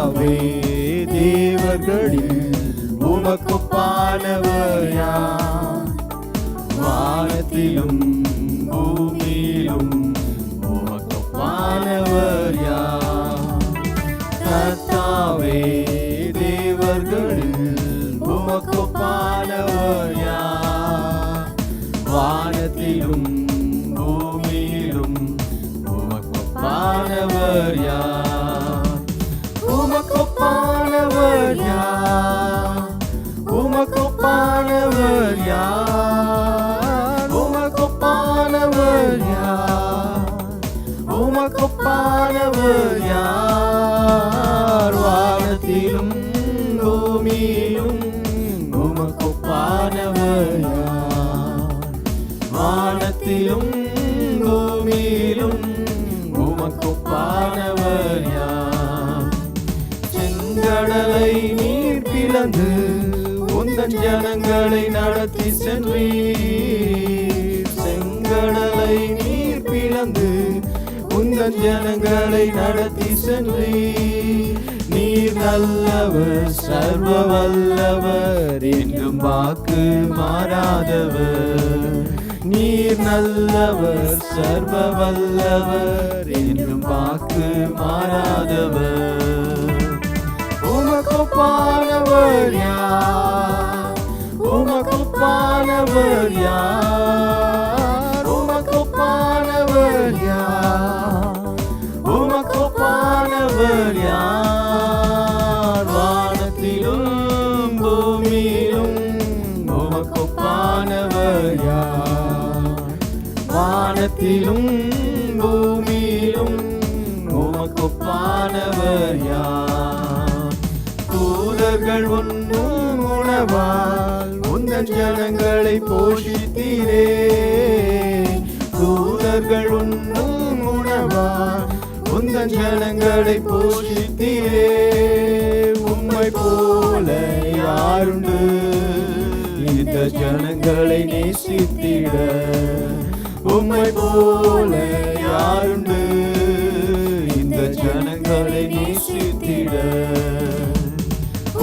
கர்த்தாவே, தேவர்களில் உமக்கொப்பானவர் யார்? வானத்திலும் பூமியிலும் உமக்கொப்பானவர் யார்? கர்த்தாவே, தேவர்களில் உமக்கொப்பானவர் யார்? வானத்திலும் பூமியிலும் உமக்கொப்பானவர் யார்? உமக்கொப்பானவர் யார்? உமக்கொப்பானவர் யார்? உமக்கொப்பானவர் யார்? உமக்கொப்பானவர் யார்? வானத்திலும் பூமியிலும் உமக்கொப்பானவர் யார்? வானத்திலும் பூமியிலும் உமக்கொப்பானவர் யார்? செங்கடலை நீர் பிளந்து உந்தன் ஜனங்களை நடத்தி சென்றீர். செங்கடலை நீர் பிளந்து உந்தன் ஜனங்களை நடத்தி சென்றீர். நீர் நல்லவர், சர்வ வல்லவர், என்றும் வாக்கு மாறாதவர். நீர் நல்லவர், சர்வ வல்லவர், என்றும் வாக்கு மாறாதவர். உமக்கொப்பானவர் யார்? உமக்கொப்பானவர் யார்? உமக்கொப்பானவர் யார்? உமக்கொப்பானவர் யார்? வானத்திலும் பூமியிலும் உமக்கொப்பானவர் யார்? வானத்திலும் பூமியிலும் உமக்கொப்பானவர் யார்? தூதர்கள் உண்ணும் உணவால் உந்தன் ஜனங்களை போஷித்தீரே. தூதர்கள் உண்ணும் உணவால் உந்தன் ஜனங்களை போஷித்தீரே. உம்மை போல யாருண்டு இந்த ஜனங்களை நேசித்திட? உம்மை போல யாருண்டு இந்த ஜனங்களை நேசித்திட?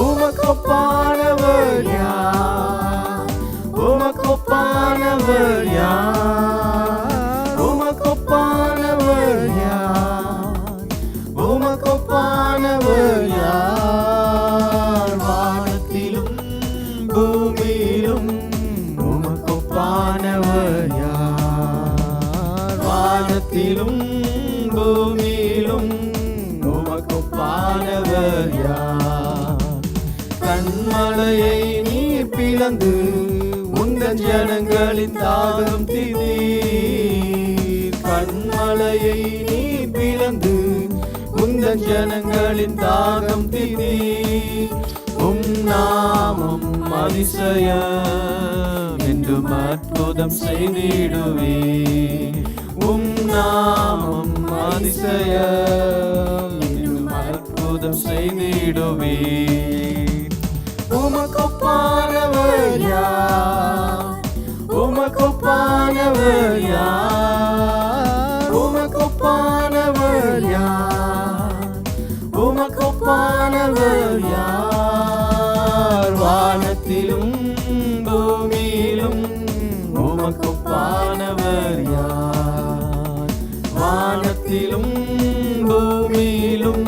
உமக்கொப்பானவர் யார்? உமக்கொப்பானவர் யார்? உமக்கொப்பானவர் யார்? உமக்கொப்பானவர் யார்? வானத்திலும் பூமியிலும் உமக்கொப்பானவர் யார்? வானத்திலும் பூமியிலும் உமக்கொப்பானவர் யார்? கண்மலையை நீர் பிளந்து உந்தன் ஜனங்களின் தாகம் தீர்த்தீர். கண்மலையை நீர் பிளந்து உந்தன் ஜனங்களின் தாகம் தீர்த்தீர். உம் நாமம் அதிசயம் என்றும் அற்புதம் செய்திடுவே. உம் நாமம் அதிசயம் என்றும் அற்புதம் செய்திடுவே. உமக்கொப்பானவர் யார்? உமக்கொப்பானவர் யார்? உமக்கொப்பானவர் யார்? உமக்கொப்பானவர் யார்? வானத்திலும் பூமியிலும் உமக்கொப்பானவர் யார்? வானத்திலும் பூமியிலும்